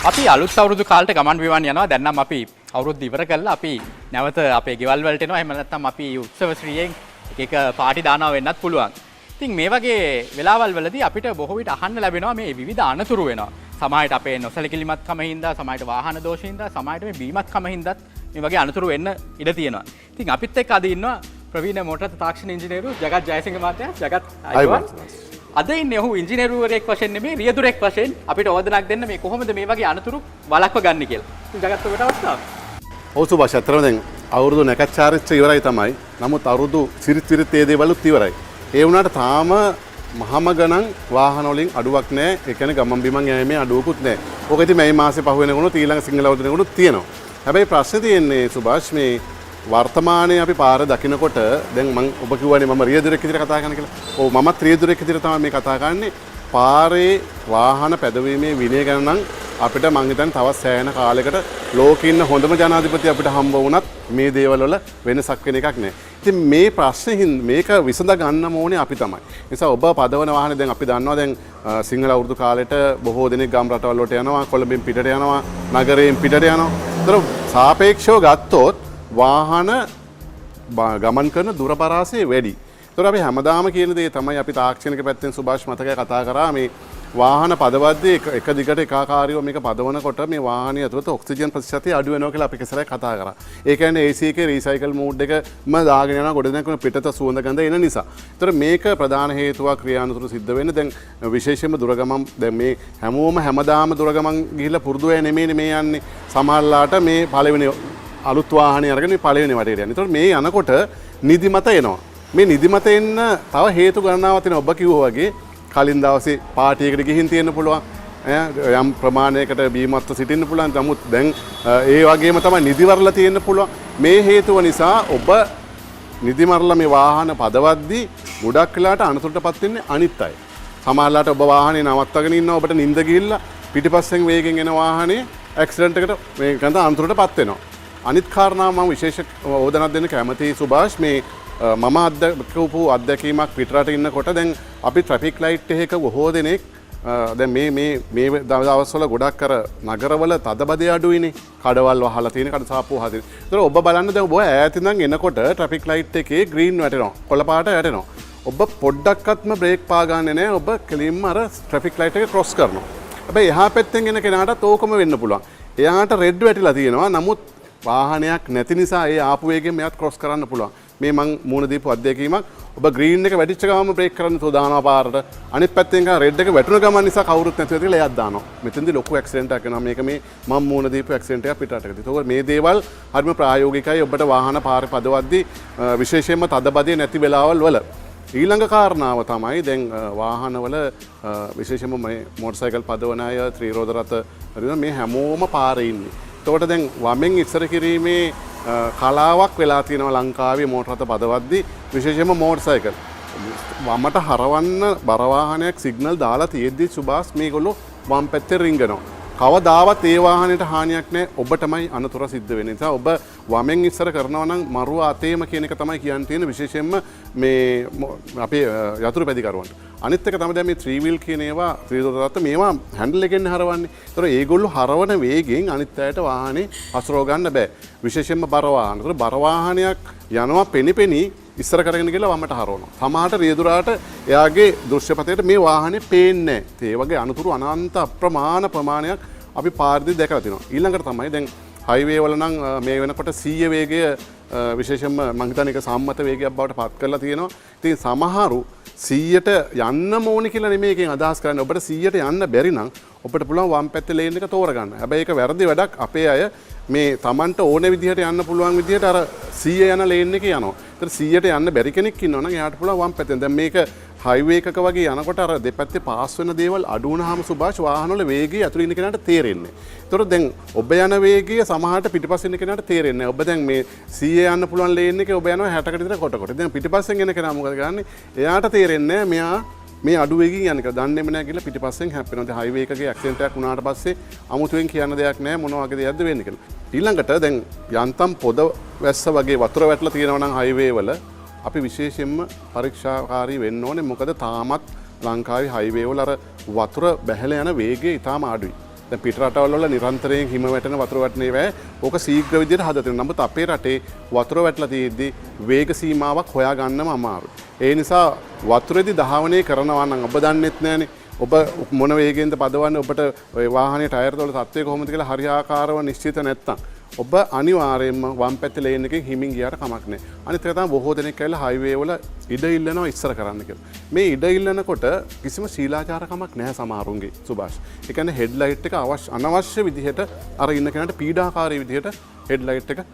අපි අලුත් අවුරුදු කාලට ගමන් බිමන් යනවා. දැන් නම් අපි අවුරුද්ද ඉවර කරලා අපි නැවත අපේ ගෙවල් වලට එනවා. එහෙම නැත්නම් අපි උත්සව ශ්‍රීයෙන් එක පාටි දානවා වෙන්නත් පුළුවන්. ඉතින් මේ වගේ වෙලාවල් වලදී අපිට බොහෝ විට අහන්න ලැබෙනවා මේ විවිධ අනතුරු වෙනවා. සමහරට අපේ නොසලකිලිමත්කම හින්දා, සමහරට වාහන දෝෂ හින්දා, සමහරට මේ බීමත්කම හින්දාත් මේ වගේ අනතුරු වෙන්න ඉඩ තියෙනවා. ඉතින් අපිත් එක්ක අද ඉන්නවා ප්‍රවීණ මෝටර් තාක්ෂණ ඉංජිනේරු ජගත් ජයසිංහ මහත්තයා. ජගත් අයිබෝන්. අද ඉන්නේ ඔහු ඉංජිනේරුවරයෙක් වශයෙන් නෙමෙයි රියදුරෙක් වශයෙන් අපිට අවධානයක් දෙන්න මේ කොහොමද මේ වගේ අනතුරු වළක්ව ගන්න කියලා. ඉතින් ජගත් ඔබට අවස්ථාව. ඔව් සුභාෂ් අතරම දැන් අවුරුදු නැකච්චාරිච්ච ඉවරයි තමයි. නමුත් අවුරුදු සිරිත් ඒ දේවලුත් ඉවරයි. ඒ වුණාට තාම මහම ගණන් වාහන වලින් අඩුවක් නැහැ. ඒ කියන්නේ ගමන් බිමන් යෑමේ අඩුවකුත් නැහැ. ඕක ඉතින් මේ මාසේ පහ වෙනකොට ඊළඟ සිංහල අවුරුද්දේකට තියෙනවා. හැබැයි ප්‍රශ්නේ තියෙන්නේ සුභාෂ් මේ වර්තමානයේ අපි පාර දකින්නකොට දැන් මම ඔබ කිව්වනේ මම රියදුරෙක් විදිහට කතා කරන්න කියලා. ඔව් මමත් රියදුරෙක් විදිහට තමයි මේ කතා කරන්නේ. පාරේ වාහන පැදවීමේ විනය ගැන නම් අපිට මං හිතන්නේ තවත් සෑහෙන කාලයකට ලෝකේ ඉන්න හොඳම ජනාධිපති අපිට හම්බ වුණත් මේ දේවල් වල වෙනසක් වෙන එකක් නැහැ. ඉතින් මේ ප්‍රශ්නේ මේක විසඳ ගන්න ඕනේ අපි තමයි. ඒ නිසා ඔබ පදවන වාහනේ දැන් අපි දන්නවා දැන් සිංහල අවුරුදු කාලෙට බොහෝ දෙනෙක් ගම් රටවල් වලට යනවා, කොළඹින් පිටට යනවා, නගරයෙන් පිටට යනවා. ඒතර සාපේක්ෂව ගත්තොත් වාහන ගමන් කරන දුර පරාසය වැඩි. ඒතර අපි හැමදාම කියන දේ තමයි අපි තාක්ෂණික පැත්තෙන් සුභාෂ් මතකයි කතා කරා මේ වාහන පදවද්දී එක දිගට එකාකාරීව මේක පදවනකොට මේ වාහනේ ඇතුළත ඔක්සිජන් ප්‍රතිශතය අඩු වෙනවා කියලා අපි කෙසරයි කතා කරා. ඒ කියන්නේ AC එකේ රීසයිකල් මෝඩ් එකම දාගෙන යනවා ගොඩ දෙනෙක් පිටත සුවඳ ගඳ එන නිසා. ඒතර මේක ප්‍රධාන හේතුවක් ක්‍රියානුතුරු සිද්ධ වෙන්නේ. දැන් විශේෂයෙන්ම දුරගමන් දැන් මේ හැමෝම හැමදාම දුරගමන් ගිහිල්ලා පුරුදු වෙ නෙමෙයි මේ යන්නේ. සමහරලාට මේ පළවෙනි අලුත් වාහනේ අරගෙන පළවෙනි වටේට යන්නේ. ඒතකොට මේ යනකොට නිදිමත එනවා. මේ නිදිමත එන්න තව හේතු ගණනාවක් තියෙනවා. ඔබ කිව්වා වගේ කලින් දවසේ පාටියකට ගිහින් තියෙන්න පුළුවන්. යම් ප්‍රමාණයකට බීමත්ව සිටින්න පුළුවන්. නමුත් දැන් ඒ වගේම තමයි නිදිවරලා තියෙන්න පුළුවන්. මේ හේතුව නිසා ඔබ නිදිමරලා මේ වාහන පදවද්දී ගොඩක් වෙලාට අනතුරටපත් වෙන්නේ අනිත් අය. සමහරලාට ඔබ වාහනේ නවත්තගෙන ඉන්නවා ඔබට නිින්ද ගිහිල්ලා පිටිපස්සෙන් වේගෙන් එන වාහනේ ඇක්සිඩන්ට් එකට මේ ගඳ අනතුරටපත් වෙනවා. අනිත් කාරණාව මම විශේෂ අවධානයක් දෙන්න කැමතියි සුභාෂ් මේ මම අත්දැකපු අත්දැකීමක් පිටරට ඉන්නකොට දැන් අපි ට්‍රැෆික් ලයිට් එකක බොහෝ දෙනෙක් දැන් මේ දවස්වල ගොඩක් අර නගරවල තදබදේ අඩුයිනේ කඩවල් වහලා තියෙන කඩ සාප්පුව හදින. ඒතර ඔබ බලන්න දැන් ඔබ ඈත ඉඳන් එනකොට ට්‍රැෆික් ලයිට් එකේ ග්‍රීන් වැටෙනවා කොළ පාට වැටෙනවා. ඔබ පොඩ්ඩක්වත්ම බ්‍රේක් පා ගන්නේ නැහැ. ඔබ කෙලින්ම අර ට්‍රැෆික් ලයිට් එක ක්‍රොස් කරනවා. හැබැයි එහා පැත්තෙන් එන කෙනාටත් ඕකම වෙන්න පුළුවන්. එයාට රෙඩ් වැටිලා තියෙනවා. නමුත් වාහනයක් නැති නිසා ඒ ආපු වේගෙන් මෙයාත් ක්‍රොස් කරන්න පුළුවන්. මේ මං මූණ දීපු අත්දැකීමක්. ඔබ ග්‍රීන් එක වැටිච්ච ගමන් බ්‍රේක් කරන්න තෝදානවා පාරට. අනිත් පැත්තෙන් ගා රෙඩ් එක වැටුණ ගමන් නිසා කවුරුත් නැතිව කියලා එයාත් දානවා. මෙතෙන්දී ලොකු ඇක්සිඩන්ට් එකක් වෙනවා. මේක මේ මං මූණ දීපු ඇක්සිඩන්ට් එකක් පිටරටකදී. ඒක මේ දේවල් හරිම ප්‍රායෝගිකයි. ඔබට වාහන පාරේ පදවද්දී විශේෂයෙන්ම තදබදේ නැති වෙලාවල් වල. ඊළඟ කාරණාව තමයි දැන් වාහනවල විශේෂයෙන්ම මේ මෝටර් පදවන අය ත්‍රිරෝද රථ මේ හැමෝම පාරේ ඉන්නේ. එතකොට දැන් වමෙන් ඉස්සර කිරීමේ කලාවක් වෙලා තියෙනවා ලංකාවේ මෝටර රථ පදවද්දී විශේෂයෙන්ම මෝටර් සයිකල්. වමට හරවන්න බර වාහනයක් සිග්නල් දාලා තියෙද්දි සුභාස් මේගොල්ලෝ වම් පැත්තේ රිංගනවා. කවදාවත් ඒ වාහනේට හානියක් නැහැ. ඔබටමයි අනතුර සිද්ධ වෙන්නේ. නිසා ඔබ වමෙන් ඉස්සර කරනවා නම් මරුව අතේම කියන එක තමයි කියන්න තියෙන විශේෂයෙන්ම මේ අපේ යතුරු පැදිකරුවන්ට. අනිත් එක තමයි දැන් මේ 3 wheel කියන ඒවා ත්‍රිදොරත් මේවා හැන්ඩල් එකෙන් හරවන්නේ. ඒතර ඒගොල්ලෝ හරවන වේගෙන් අනිත් අයට වාහනේ හසුරව ගන්න බෑ. විශේෂයෙන්ම බර වාහන. ඒතර බර වාහනයක් යනවා පෙනිපෙනි ඉස්සර කරගෙන ගිහලා වමට හරවනවා. සමහරට රියදුරාට එයාගේ දෘශ්‍යපතයට මේ වාහනේ පේන්නේ නැහැ. ඒ වගේ අනතුරු අනන්ත අප්‍රමාණ ප්‍රමාණයක් අපි පාරදී දැකලා තිනවා. ඊළඟට තමයි දැන් හයිවේ වල නම් මේ වෙනකොට 100 වේගය විශේෂයෙන්ම මම හිතන්නේ ඒක සම්මත වේගයක් බවට පත් කරලා තියෙනවා. ඉතින් සමහරු 100ට යන්න ඕනේ කියලා නෙමෙයි එකෙන් අදහස් කරන්නේ. ඔබට 100ට යන්න බැරි නම් ඔබට පුළුවන් වම් පැත්තේ ලේන් එක තෝරගන්න. හැබැයි ඒක වැරදි වැඩක්. අපේ අය මේ Tamanට ඕන විදිහට යන්න පුළුවන් විදිහට අර 100 යන ලේන් එකේ යනවා. ඒතර 100ට යන්න බැරි කෙනෙක් ඉන්නවා නම් එයාට පුළුවන් වම් පැත්තෙන්. දැන් මේක හයිවේ එකක වගේ යනකොට අර දෙපැත්තේ පාස් වෙන දේවල් අඩු වුණාම සුභාෂ් වාහනවල වේගය අතුරු ඉන්න කෙනාට තේරෙන්නේ. ඒතර දැන් ඔබ යන වේගය සමහරට පිටිපස්සෙන් ඉන්න කෙනාට තේරෙන්නේ නැහැ. ඔබ දැන් මේ 100 යන්න පුළුවන් ලේන් එකේ ඔබ යනවා 60කට විතර කොට කොට. දැන් පිටිපස්සෙන් එන කෙනා මොකද කරන්නේ? එයාට තේරෙන්නේ නැහැ මෙයා මේ අඩු වේගින් යන එක. දන්නේම නැහැ කියලා පිටිපස්සෙන් හැප්පෙනවා. දැන් හයිවේ එකකේ ඇක්සිඩන්ට් එකක් වුණාට පස්සේ අමුතුවෙන් කියන්න දෙයක් නැහැ මොන වගේ දෙයක්ද වෙන්නේ කියලා. ඊළඟට දැන් යන්තම් පොද වැස්ස වගේ වතුර වැටලා තියෙනවා නම් හයිවේ වල අපි විශේෂයෙන්ම පරීක්ෂාකාරී වෙන්න ඕනේ. මොකද තාමත් ලංකාවේ හයිවේ වල අර වතුර බැහැලා යන වේගය ඉතාම අඩුයි. දැන් පිට රටවල් වල නිරන්තරයෙන් හිම වැටෙන වතුර වැටෙන ඒවා ඕක ශීඝ්‍ර විදිහට හදලා තියෙනවා. නමුත් අපේ රටේ වතුර වැටලා තියෙද්දි වේග සීමාවක් හොයාගන්නම අමාරුයි. ඒ නිසා වතුරේදී ධාවනය කරනවා නම් ඔබ දන්නෙත් නැහනේ. ඔබ මොන වේගයෙන්ද පදවන්නේ, ඔබට ඔය වාහනේ ටයර් වල තත්ත්වය කොහොමද කියලා හරියාකාරව නිශ්චිත නැත්තම් ඔබ අනිවාර්යයෙන්ම වම් පැත්තේ ලේන් එකෙන් හිමින් ගියාට කමක් නැහැ. අනිත් එක තමයි බොහෝ දෙනෙක් ඇවිල්ලා හයිවේ වල ඉඩ ඉල්ලනවා ඉස්සර කරන්න කියලා. මේ ඉඩ ඉල්ලනකොට කිසිම ශීලාචාරකමක් නැහැ සමහරුන්ගේ සුභාෂ්. ඒ කියන්නේ හෙඩ් ලයිට් එක අනවශ්‍ය විදිහට අර ඉන්න කෙනාට පීඩාකාරී විදිහට හෙඩ් ලයිට් එක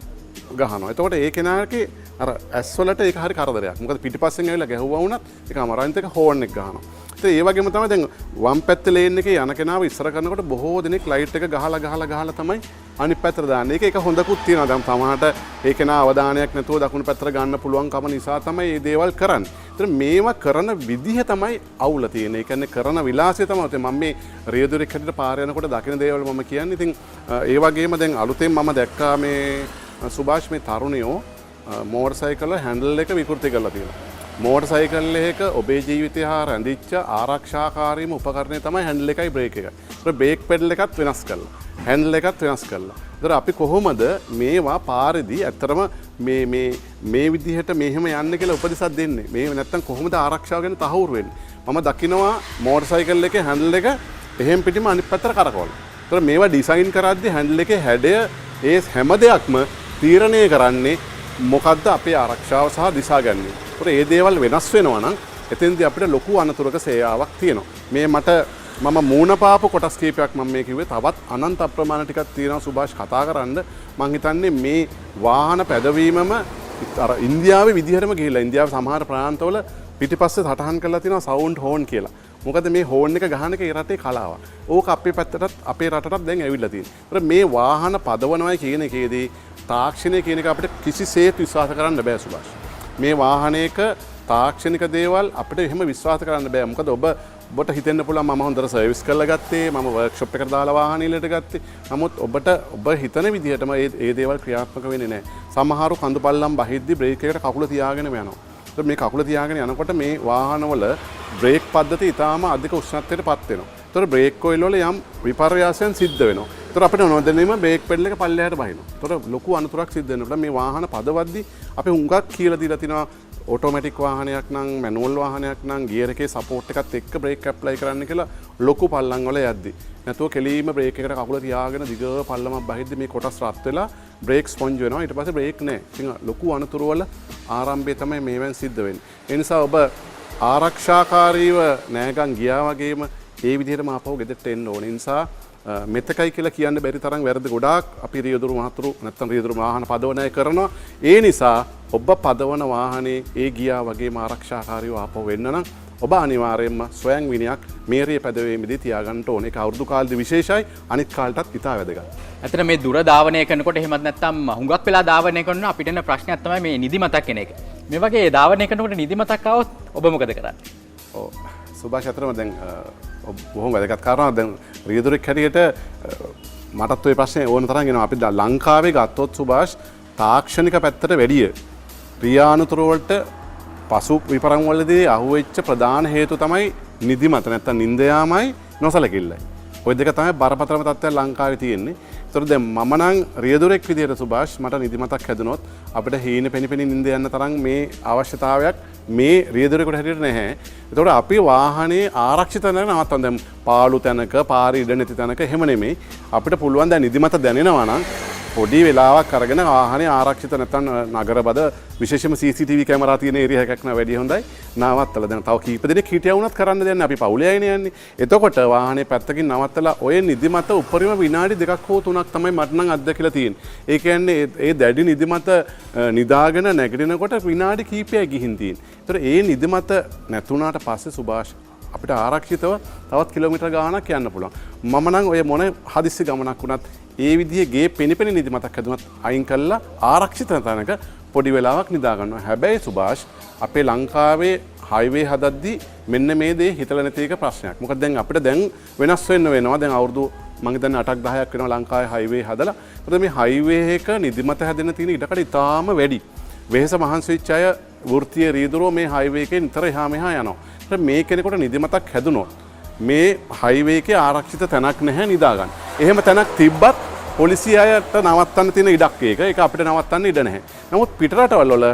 ගහනවා. එතකොට ඒ කෙනාගේ අර ඇස් වලට ඒක හරි කරදරයක්. මොකද පිටිපස්සෙන් ඇවිල්ලා ගැහුවා වුණත් ඒක අමරන්ත එක හෝන් එක ගහනවා. ඒ වගේම තමයි දැන් වම් පැත්තේ ලේන් එකේ යන කෙනාව ඉස්සර කරනකොට බොහෝ දෙනෙක් ලයිට් එක ගහලා තමයි අනිත් පැත්තට දාන්නේ. ඒක හොඳකුත් තියෙනවා. දැන් සමහරට ඒ කෙනා අවධානයක් නැතුව දකුණු පැත්තට ගන්න පුළුවන් කම නිසා තමයි මේ දේවල් කරන්නේ. ඒතර මේවා කරන විදිහ තමයි අවුල තියෙන්නේ. ඒ කියන්නේ කරන විලාසය තමයි. මම මේ රියදුරෙක් හැටියට පාර යනකොට දකින දේවල් මම කියන්නේ. ඉතින් ඒ වගේම දැන් අලුතෙන් මම දැක්කා මේ සුභාෂ් මේ තරුණයෝ මෝටර් සයිකල් හැන්ඩල් එක විකෘති කරලා තියෙනවා. මෝටර් සයිකල් එක ඔබේ ජීවිතය හා රැඳිච්ච ආරක්ෂාකාරීම උපකරණය තමයි හැන්ඩල් එකයි බ්‍රේක් එකයි. ඒතර බ්‍රේක් පෙඩල් එකත් වෙනස් කළා. හැන්ඩල් එකත් වෙනස් කළා. ඒතර අපි කොහොමද මේවා පාරේදී ඇත්තරම මේ විදිහට මෙහෙම යන්න කියලා උපදෙසක් දෙන්නේ? මේ නැත්තම් කොහොමද ආරක්ෂාව ගැන තහවුරු වෙන්නේ? මම දකිනවා මෝටර් සයිකල් එකේ හැන්ඩල් එක එහෙම් පිටිම අනිත් පැත්තට කරකවලා. ඒතර මේවා ඩිසයින් කරද්දී හැන්ඩල් එකේ හැඩය ඒ හැම දෙයක්ම තීරණය කරන්නේ මොකද්ද අපේ ආරක්ෂාව සහ දිශා ගැනීම. ඒතර මේ දේවල් වෙනස් වෙනවා නම් එතෙන්දී අපිට ලොකු අනතුරක සේයාවක් තියෙනවා. මේ මම මූණ පාපු කොටස් කීපයක් මම මේ කිව්වේ. තවත් අනන්ත අප්‍රමාණ ටිකක් තියෙනවා සුභාෂ් කතා කරන්න. මම හිතන්නේ මේ වාහන පැදවීමම අර ඉන්දියාවේ විදිහටම ගිහිල්ලා ඉන්දියාවේ සමහර ප්‍රාන්තවල පිටිපස්සේ සටහන් කරලා තියෙනවා සවුන්ඩ් හෝන් කියලා. මොකද මේ හෝන් එක ගහන එක ඒ රටේ කලාවක්. ඕක අපේ පැත්තටත් අපේ රටටත් දැන් ඇවිල්ලා තියෙනවා. ඒතර මේ වාහන පදවනවා කියන එකේදී තාක්ෂණය කියන එක අපිට කිසිසේත් විශ්වාස කරන්න බෑ සුභාෂ්. මේ වාහනයක තාක්ෂණික දේවල් අපිට එහෙම විශ්වාස කරන්න බෑ. මොකද ඔබට හිතෙන්න පුළුවන් මම හොඳට සර්විස් කරලා ගත්තේ, මම වර්ක්ෂොප් එකට දාලා වාහනේ ඉලට ගත්තේ. නමුත් ඔබ හිතන විදිහටම ඒ දේවල් ක්‍රියාත්මක වෙන්නේ නැහැ. සමහරු කඳු පල්ලම් බහිද්දි බ්‍රේක් එකට කකුල තියාගෙන යනවා. ඒත් මේ කකුල තියාගෙන යනකොට මේ වාහනවල බ්‍රේක් පද්ධතිය ඉතාම අධික උෂ්ණත්වයට පත් වෙනවා. ඒතර බ්‍රේක් කොයිල් වල යම් විපර්යාසයන් සිද්ධ වෙනවා. ඒතර අපිට නොදැනීම බ්‍රේක් පෙඩල් එක පල්ලෙහාට බහිනවා. ඒතර ලොකු අනතුරක් සිද්ධ වෙනවා. මේ වාහන පදවද්දි අපි හුඟක් කියලා දීලා තිනවා ඔටෝමැටික් වාහනයක් නම් මැනුවල් වාහනයක් නම් ගියර් එකේ සපෝට් එකත් එක්ක බ්‍රේක් ඇප්ලයි කරන්න කියලා ලොකු පල්ලම් වල යද්දි. නැතුව කෙලීම බ්‍රේක් එකට කකුල තියාගෙන දිග පල්ලමක් බහිද්දි මේ කොටස් රත් වෙලා බ්‍රේක් ස්පොන්ජ් වෙනවා. ඊට පස්සේ බ්‍රේක් නැහැ. ඉතින් ලොකු අනතුරු වල ආරම්භය තමයි මේවෙන් සිද්ධ වෙන්නේ. ඒ නිසා ඔබ ආරක්ෂාකාරීව නෑගම් ගියා වගේම ඒ විදිහටම ආපහු ගෙදරට එන්න ඕනේ. නිසා මෙතකයි කියලා කියන්න බැරි තරම් වැරදි ගොඩාක් අපි රියදුරු මහතුරු නැත්නම් රියදුරු වාහන පදවන අය කරනවා. ඒ නිසා ඔබ පදවන වාහනේ ඒ ගියා වගේම ආරක්ෂාකාරීව ආපහු වෙන්න නම් ඔබ අනිවාර්යයෙන්ම ස්වයං විනයක් මේරිය පැදවීමේදී තියාගන්න ඕනේ. ඒක අවුරුදු කාලෙදි විශේෂයි, අනිත් කාලටත් ඉතා වැදගත්. ඇත්තට මේ දුර ධාවනය කරනකොට එහෙමත් නැත්නම් හුඟක් වෙලා ධාවනය කරනවා අපිට එන ප්‍රශ්නයක් තමයි මේ නිදිමතක් කෙන එක. මේ වගේ ධාවනය කරනකොට නිදිමතක් આવොත් ඔබ මොකද කරන්නේ? ඔව් සුභාෂ් අතරම දැන් බොහොම වැදගත් කාරණාවක්. දැන් රියදුරෙක් හැටියට මටත් ওই ප්‍රශ්නේ ඕන තරම් එනවා. අපි ලංකාවේ ගත්තොත් සුභාෂ් තාක්ෂණික පැත්තට වැඩිය ක්‍රියානුතුරු වලට පසු විපරම් වලදී අහුවෙච්ච ප්‍රධාන හේතු තමයි නිදිමත නැත්තම් නිින්ද යාමයි නොසලකිල්ලයි. ওই දෙක තමයි බරපතලම තත්ත්වයක් ලංකාවේ තියෙන්නේ. ඒතර දැන් මම නම් රියදුරෙක් විදියට සුභාෂ් මට නිදිමතක් හැදුනොත් අපිට හීන පෙනිපෙනි නිින්ද යන්න තරම් මේ අවශ්‍යතාවයක් මේ රියදුරෙකුට හැටියට නැහැ. ඒතකොට අපි වාහනේ ආරක්ෂිත තැනක නවත්තන්න. දැන් පාළු තැනක, පාරේ ඉඩ නැති තැනක එහෙම නෙමෙයි. අපිට පුළුවන් දැන් නිදිමත දැනෙනවා නම් පොඩි වෙලාවක් අරගෙන වාහනේ ආරක්ෂිත නැත්නම් නගරබද විශේෂයෙන්ම CCTV කැමරා තියෙන ඒරියා එකක් නම් වැඩි හොඳයි. නවත්තලා දැන් තව කීප දෙනෙක් හිටියා වුණත් කරන්න දෙන්නේ අපි පවුලේ අයනේ යන්නේ. එතකොට වාහනේ පැත්තකින් නවත්තලා ඔය නිදිමත උඩරිම විනාඩි 2ක් හෝ 3ක් තමයි මට නම් අත්දැකලා තියෙන්නේ. ඒ කියන්නේ ඒ දැඩි නිදිමත නිදාගෙන නැගිටිනකොට විනාඩි කීපයක් ගිහින් තියෙන්නේ. ඒතර ඒ නිදිමත නැතුණාට පස්සේ සුභාෂ් අපිට ආරක්ෂිතව තවත් කිලෝමීටර් ගාණක් යන්න පුළුවන්. මම නම් ඔය මොන හදිස්සි ගමනක් වුණත් ඒ විදිහේ ගේ පෙනිපෙනි නිදිමතක් හැදුනත් අයින් කළා ආරක්ෂිත තැනක පොඩි වෙලාවක් නිදා ගන්නවා. හැබැයි සුභාෂ් අපේ ලංකාවේ හයිවේ හදද්දී මෙන්න මේ දේ හිතලා නැති එක ප්‍රශ්නයක්. මොකද දැන් අපිට දැන් වෙනස් වෙන්න වෙනවා. දැන් අවුරුදු මම හිතන්නේ 8ක් 10ක් වෙනවා ලංකාවේ හයිවේ හදලා. මොකද මේ හයිවේ එක නිදිමත හැදෙන තියෙන ඉඩකඩ ඉතාම වැඩි. වෙහෙස මහන්සි වෙච්ච අය වෘත්තීය රීදුරෝ මේ හයිවේ එකේ නිතර එහා මෙහා යනවා. ඒත් මේ කෙනෙකුට නිදිමතක් හැදුනොත් මේ හයිවේ එකේ ආරක්ෂිත තැනක් නැහැ නිදා ගන්න. එහෙම තැනක් තිබ්බත් පොලිසියට නවත්තන්න තියෙන ඉඩක් ඒක අපිට නවත්තන්න ඉඩ නැහැ. නමුත් පිටරටවල් වල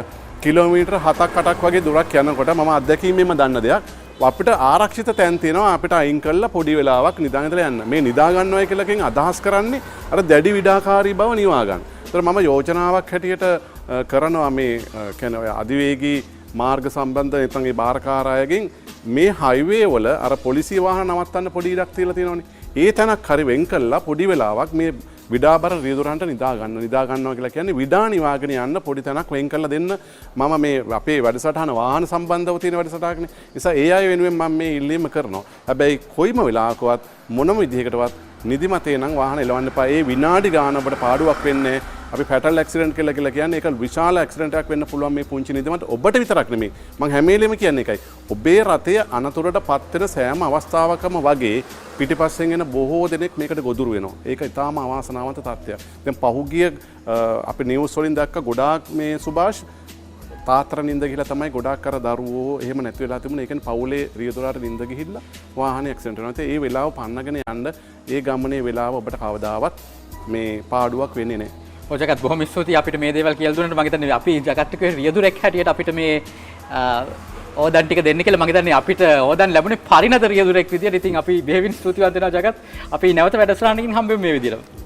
කිලෝමීටර් 7ක් 8ක් වගේ දුරක් යනකොට මම අත්දැකීමෙන්ම දන්න දෙයක් අපිට ආරක්ෂිත තැන් තියෙනවා අපිට අයින් කරලා පොඩි වෙලාවක් නිදාගෙන ඉඳලා යන්න. මේ නිදා ගන්නවයි කියලාකින් අදහස් කරන්නේ අර දැඩි විඩාකාරී බව නිවා ගන්න. ඒතර මම යෝජනාවක් හැටියට කරනවා මේ කියන්නේ ඔය අධිවේගී මාර්ග සම්බන්ධ නැත්නම් ඒ බාරකාර අයගෙන් මේ හයිවේ වල අර පොලිසිය වාහන නවත්තන්න පොඩි ඉඩක් තියලා තියෙනවනේ. ඒ තැනක් හරි වෙන් කළා පොඩි වෙලාවක් මේ විඩාබර රියදුරන්ට නිදා ගන්නවා කියලා කියන්නේ විඩා නිවාගෙන යන්න පොඩි තැනක් වෙන් කරලා දෙන්න මම මේ අපේ වැඩසටහන වාහන සම්බන්ධව තියෙන වැඩසටහනනේ. නිසා ඒ අය වෙනුවෙන් මම මේ ඉල්ලීම කරනවා. හැබැයි කොයිම වෙලාවකවත් මොනම විදිහකටවත් නිදිමතේ නම් වාහන එලවන්න එපා. ඒ විනාඩි ගාන ඔබට පාඩුවක් වෙන්නේ අපි ෆැටල් ඇක්සිඩන්ට් කියලා කියන්නේ ඒක විශාල ඇක්සිඩන්ට් එකක් වෙන්න පුළුවන් මේ පුංචි නිදිමත ඔබට විතරක් නෙමෙයි. මම හැම වෙලෙම කියන්නේ ඒකයි. ඔබේ රථය අනතුරට පත් වෙන සෑම අවස්ථාවකම වගේ පිටිපස්සෙන් එන බොහෝ දෙනෙක් මේකට ගොදුරු වෙනවා. ඒක ඉතාම අවාසනාවන්ත තත්ත්වයක්. දැන් පහුගිය අපි නිවුස් වලින් දැක්ක ගොඩාක් මේ සුභාෂ් තාත්තර නින්ද ගිහලා තමයි ගොඩාක් අර දරුවෝ එහෙම නැති වෙලා තිබුණේ. ඒ කියන්නේ පවුලේ රියදුරාට නින්ද ගිහිල්ලා වාහනේ ඇක්සිඩන්ට් වෙනවා. ඒ වෙලාව පන්නගෙන යන්න ඒ ගමනේ වෙලාව ඔබට කවදාවත් මේ පාඩුවක් වෙන්නේ නැහැ. ඔය ජගත් බොහොම ස්තුතියි අපිට මේ දේවල් කියලා දුන්නට. මම හිතන්නේ අපි ජගත්ගේ රියදුරෙක් හැටියට අපිට මේ ඕදන් ටික දෙන්න කියලා මම හිතන්නේ අපිට ඕදන් ලැබුණේ පරිණත රියදුරෙක් විදියට. ඉතින් අපි බෙහෙවින් ස්තුතිවන්ත වෙනවා ජගත්. අපි නැවත වැඩසටහනකින් හම්බෙමු මේ විදියට.